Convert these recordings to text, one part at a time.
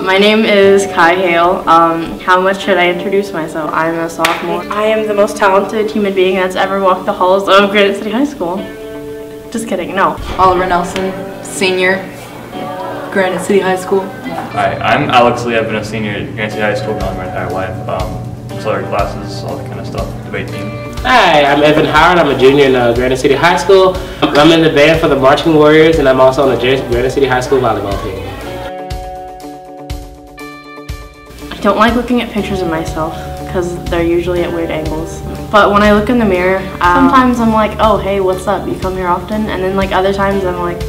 My name is Kai Hale. How much should I introduce myself? I'm a sophomore. I am the most talented human being that's ever walked the halls of Granite City High School. Just kidding, no. Oliver Nelson, senior, Granite City High School. Hi, I'm Alex Lee. I've been a senior at Granite City High School my entire life. Ancillary classes, all that kind of stuff, debate team. Hi, I'm Evan Howard. I'm a junior in Granite City High School. I'm in the band for the Marching Warriors, and I'm also on the Granite City High School volleyball team. I don't like looking at pictures of myself because they're usually at weird angles. But when I look in the mirror, sometimes I'm like, oh, hey, what's up? You come here often? And then like other times I'm like,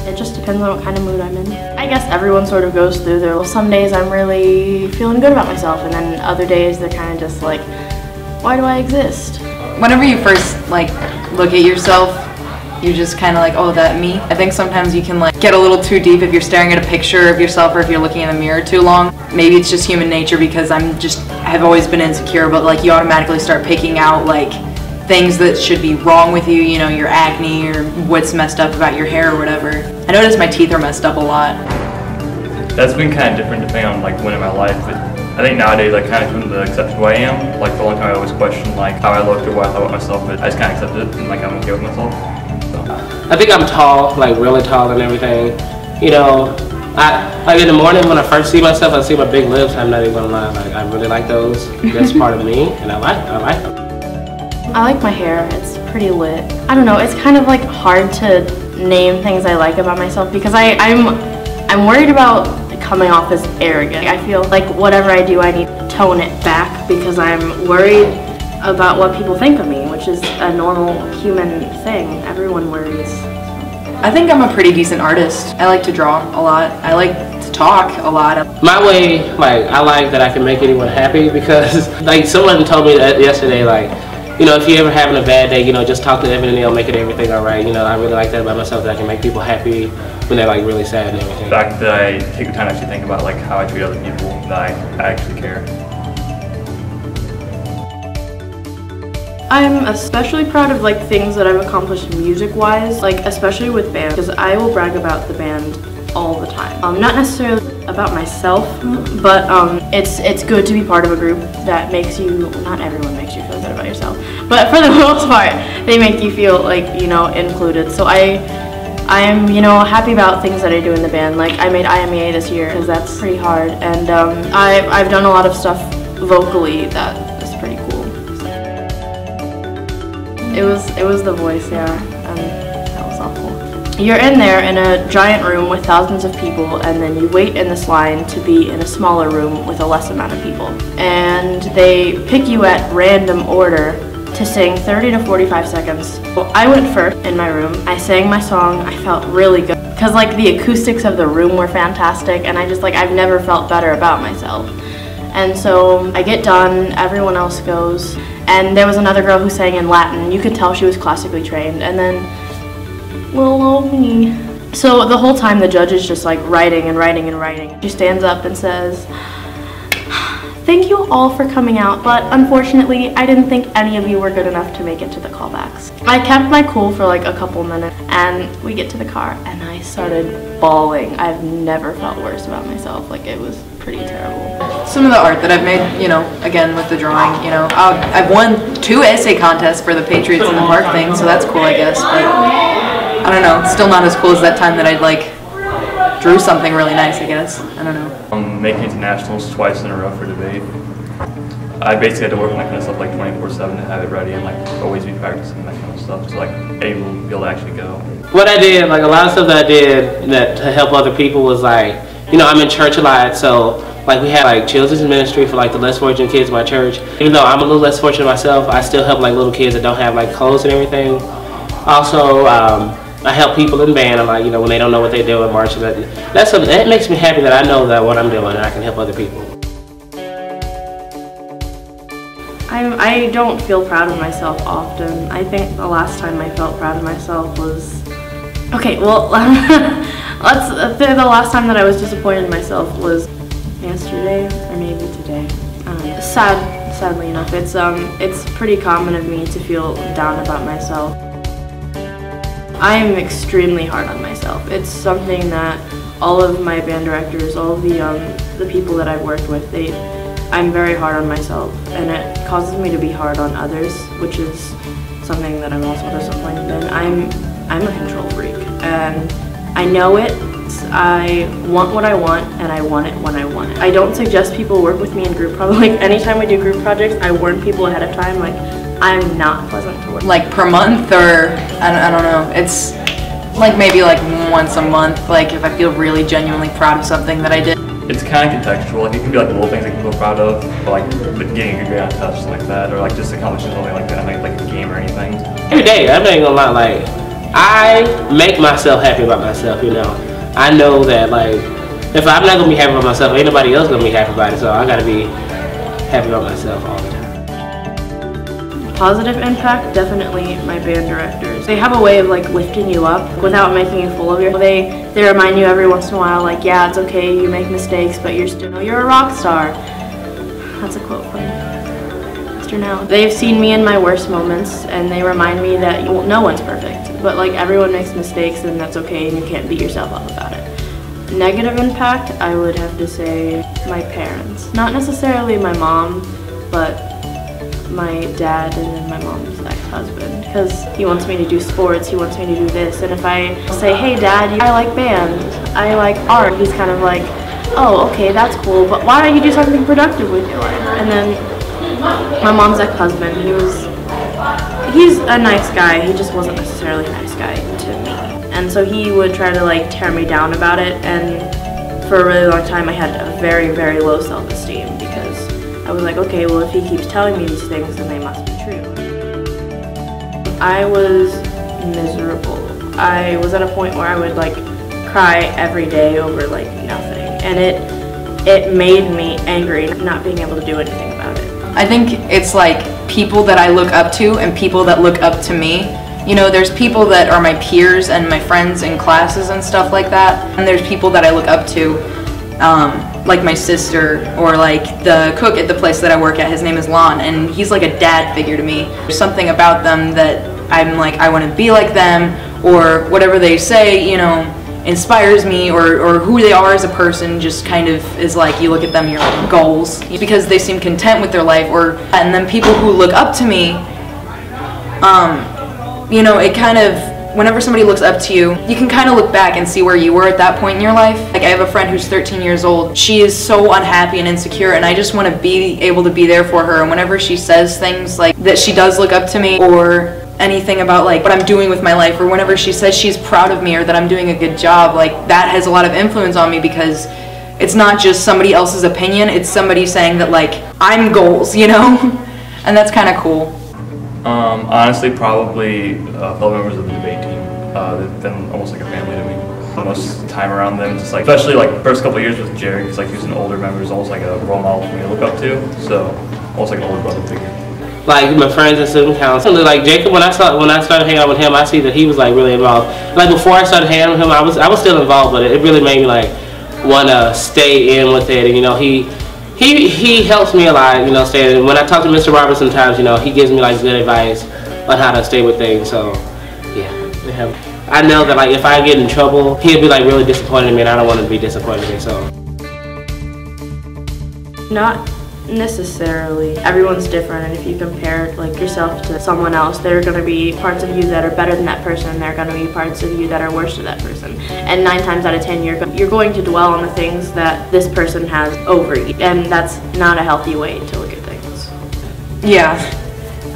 it just depends on what kind of mood I'm in. I guess everyone sort of goes through there. Some days I'm really feeling good about myself, and then other days they're kind of just like, why do I exist? Whenever you first look at yourself, you're just kind of like, oh, that me? I think sometimes you can get a little too deep if you're staring at a picture of yourself or if you're looking in the mirror too long. Maybe it's just human nature because I've always been insecure, but you automatically start picking out things that should be wrong with you, your acne or what's messed up about your hair or whatever. I notice my teeth are messed up a lot. That's been kind of different depending on when in my life, but I think nowadays I kind of come to the accept who I am. For a long time I always questioned how I looked or what I thought about myself, but I just kind of accept it and I'm okay with myself. So. I think I'm tall, really tall and everything. In the morning when I first see myself, I see my big lips. I'm not even gonna lie, I really like those. That's part of me, and I like them. I like my hair. It's pretty lit. I don't know. It's kind of hard to name things I like about myself because I'm worried about coming off as arrogant. I feel like whatever I do, I need to tone it back because I'm worried about what people think of me, which is a normal human thing. Everyone worries. I think I'm a pretty decent artist. I like to draw a lot. I like to talk a lot. My way, I like that I can make anyone happy because, someone told me that yesterday, if you're ever having a bad day, just talk to Evan and they'll make everything all right. I really like that about myself, that I can make people happy when they're really sad and everything. The fact that I take the time to actually think about how I treat other people, that I actually care. I'm especially proud of things that I've accomplished music-wise, especially with band, because I will brag about the band all the time. Not necessarily about myself, but it's good to be part of a group that makes you, not everyone makes you feel good about yourself, but for the most part, they make you feel included. So I am, happy about things that I do in the band. I made IMEA this year because that's pretty hard, and I've done a lot of stuff vocally that is pretty cool. It was The Voice, yeah, and that was awful. You're in there in a giant room with thousands of people, and then you wait in this line to be in a smaller room with a less amount of people. And they pick you at random order to sing 30 to 45 seconds. Well, I went first in my room. I sang my song. I felt really good because the acoustics of the room were fantastic, and I've never felt better about myself. And so I get done, everyone else goes, and there was another girl who sang in Latin. You could tell she was classically trained, and then little old me. So the whole time the judge is just writing and writing and writing. She stands up and says, "Thank you all for coming out, but unfortunately I didn't think any of you were good enough to make it to the callbacks." I kept my cool for a couple minutes, and we get to the car and I started bawling. I've never felt worse about myself. It was pretty terrible. Some of the art that I've made, again with the drawing, I've won 2 essay contests for the Patriots in the Park thing, so that's cool, I guess, but I don't know, it's still not as cool as that time that I drew something really nice, I guess. I don't know. I'm making it to nationals twice in a row for debate. I basically had to work on that kind of stuff 24/7 to have it ready and always be practicing that kind of stuff to able to be able to actually go. What I did, a lot of stuff that I did to help other people was I'm in church a lot, so we have children's ministry for the less fortunate kids in my church. Even though I'm a little less fortunate myself, I still help little kids that don't have clothes and everything. Also, I help people in band. When they don't know what they do at marching. That's something that makes me happy that I know that what I'm doing and I can help other people. I don't feel proud of myself often. I think the last time I felt proud of myself was, okay, well, the last time that I was disappointed in myself was yesterday or maybe today. I don't know. Sadly enough, it's pretty common of me to feel down about myself. I am extremely hard on myself. It's something that all of my band directors, all of the people that I've worked with, I'm very hard on myself, and it causes me to be hard on others, which is something that I'm also disappointed in. I'm a control freak, and I know it. I want what I want, and I want it when I want it. I don't suggest people work with me in group projects. Like, anytime we do group projects, I warn people ahead of time, like, I'm not pleasant to work with. Like per month, or I don't know, it's like maybe like once a month, like if I feel really genuinely proud of something that I did. It's kind of contextual. Like, it can be like little things I can feel proud of, but like getting a good grade on tests like that, or like just accomplishing something like that, like a game or anything. Every day, I'm not gonna lie, like, I make myself happy about myself, you know. I know that, like, if I'm not gonna be happy about myself, ain't nobody else gonna be happy about it, so I gotta be happy about myself all the time. Positive impact, definitely my band directors. They have a way of like lifting you up without making you full of yourself. They remind you every once in a while, like, yeah, it's okay, you make mistakes, but you're a rock star. That's a quote from Mr. Now. They've seen me in my worst moments, and they remind me that no one's perfect, but like everyone makes mistakes, and that's okay, and you can't beat yourself up about it. Negative impact, I would have to say my parents. Not necessarily my mom, but my dad and then my mom's ex-husband, because he wants me to do sports, he wants me to do this, and if I say, hey dad, I like band, I like art, he's kind of like, oh okay, that's cool, but why don't you do something productive with your life? And then my mom's ex-husband, he's a nice guy, he just wasn't necessarily a nice guy to me, and so he would try to like tear me down about it, and for a really long time I had a very, very low self-esteem, because I was like, okay, well if he keeps telling me these things, then they must be true. I was miserable. I was at a point where I would like cry every day over like nothing, and it made me angry not being able to do anything about it. I think it's like people that I look up to and people that look up to me. You know, there's people that are my peers and my friends in classes and stuff like that, and there's people that I look up to, like my sister, or like the cook at the place that I work at. His name is Lon, and he's like a dad figure to me. There's something about them that I'm like, I want to be like them, or whatever they say, you know, inspires me, or who they are as a person just kind of is like, you look at them, your goals, because they seem content with their life. And then people who look up to me, you know, it kind of, whenever somebody looks up to you, you can kind of look back and see where you were at that point in your life. Like, I have a friend who's 13 years old. She is so unhappy and insecure, and I just want to be able to be there for her. And whenever she says things like that, she does look up to me, or anything about like what I'm doing with my life, or whenever she says she's proud of me or that I'm doing a good job, like that has a lot of influence on me, because it's not just somebody else's opinion, it's somebody saying that like I'm goals, you know? And that's kind of cool. Honestly, probably fellow members of the debate team. They've been almost like a family to me. Most of the time around them, just like, especially like the first couple of years with Jerry, because like he was an older member, is almost like a role model for me to look up to. So almost like an older brother figure. Like my friends in student council, like Jacob, when I started hanging out with him, I see that he was like really involved. Like before I started hanging out with him, I was still involved, but it really made me like want to stay in with it. And you know, he helps me a lot. You know, staying. When I talk to Mr. Roberts sometimes, you know, he gives me like good advice on how to stay with things. So yeah, I know that like if I get in trouble, he'll be like really disappointed in me, and I don't want to be disappointed in me. So not necessarily. Everyone's different, and if you compare like yourself to someone else, there are going to be parts of you that are better than that person, and there are going to be parts of you that are worse than that person. And 9 times out of 10, you're going to dwell on the things that this person has over you, and that's not a healthy way to look at things. Yeah,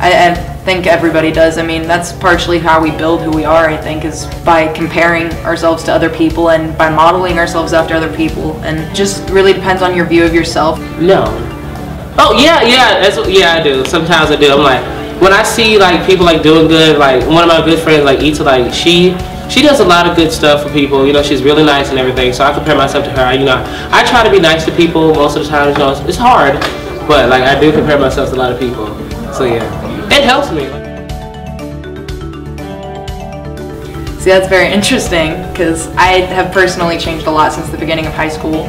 I think everybody does. I mean, that's partially how we build who we are, I think, is by comparing ourselves to other people and by modeling ourselves after other people, and it just really depends on your view of yourself. No. Oh yeah, I do. Sometimes I do. I'm like, when I see like people like doing good, like one of my good friends, like Ita, like she does a lot of good stuff for people. You know, she's really nice and everything. So I compare myself to her. You know, I try to be nice to people most of the time. You know, it's hard, but like I do compare myself to a lot of people. So yeah, it helps me. See, that's very interesting, because I have personally changed a lot since the beginning of high school.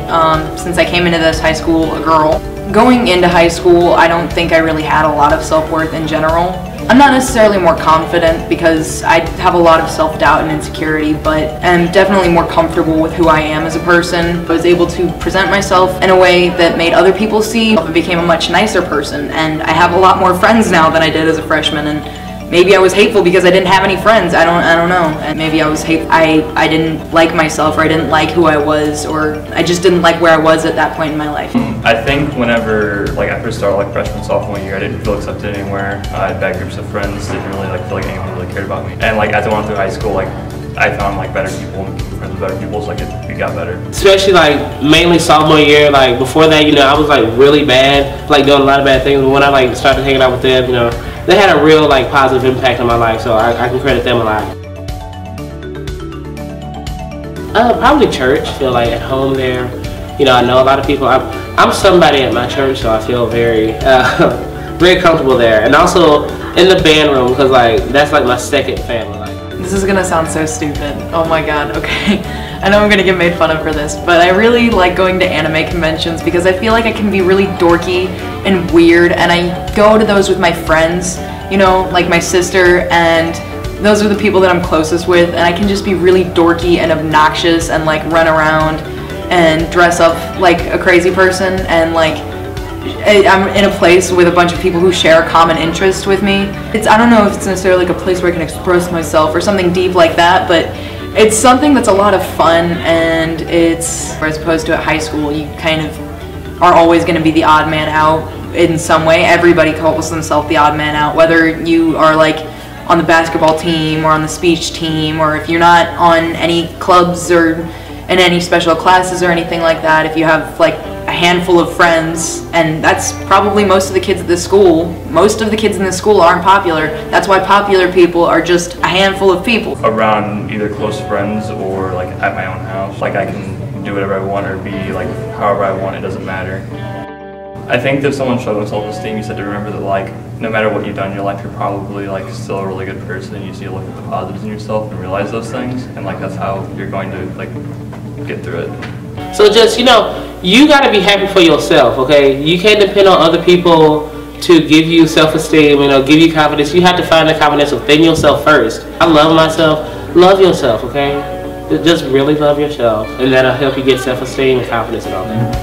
Since I came into this high school a girl. Going into high school, I don't think I really had a lot of self-worth in general. I'm not necessarily more confident because I have a lot of self-doubt and insecurity, but I'm definitely more comfortable with who I am as a person. I was able to present myself in a way that made other people see I became a much nicer person, and I have a lot more friends now than I did as a freshman. And maybe I was hateful because I didn't have any friends. I don't know. And maybe I was hateful. I didn't like myself, or I didn't like who I was, or I just didn't like where I was at that point in my life. I think whenever I first started freshman, sophomore year, I didn't feel accepted anywhere. I had bad groups of friends, didn't really feel like anyone really cared about me. And as I went through high school, I found better people and became friends with better people, so it got better. Especially mainly sophomore year, before that, I was really bad, doing a lot of bad things. But when I started hanging out with them, they had a real positive impact on my life, so I can credit them a lot. Probably church. Feel at home there. I know a lot of people. I'm somebody at my church, so I feel very very comfortable there. And also in the band room, because that's my second family. This is gonna sound so stupid. Oh my god, okay. I know I'm gonna get made fun of for this, but I really like going to anime conventions because I feel like I can be really dorky and weird, and I go to those with my friends, like my sister, and those are the people that I'm closest with, and I can just be really dorky and obnoxious and run around and dress up like a crazy person, and I'm in a place with a bunch of people who share a common interest with me. I don't know if it's necessarily a place where I can express myself or something deep like that, but it's something that's a lot of fun, and as opposed to at high school, you kind of are always going to be the odd man out in some way. Everybody calls themselves the odd man out, whether you are on the basketball team or on the speech team, or if you're not on any clubs or in any special classes or anything like that. If you have a handful of friends, and that's probably most of the kids at this school. Most of the kids in this school aren't popular. That's why popular people are just a handful of people. Around either close friends or at my own house, I can do whatever I want or be however I want. It doesn't matter. I think if someone's struggling with self-esteem, you said to remember that no matter what you've done in your life, you're probably still a really good person. You just need to look at the positives in yourself and realize those things, and that's how you're going to get through it. So just you got to be happy for yourself, okay? You can't depend on other people to give you self-esteem, give you confidence. You have to find the confidence within yourself first. I love myself. Love yourself, okay? Just really love yourself, and that'll help you get self-esteem and confidence and all that.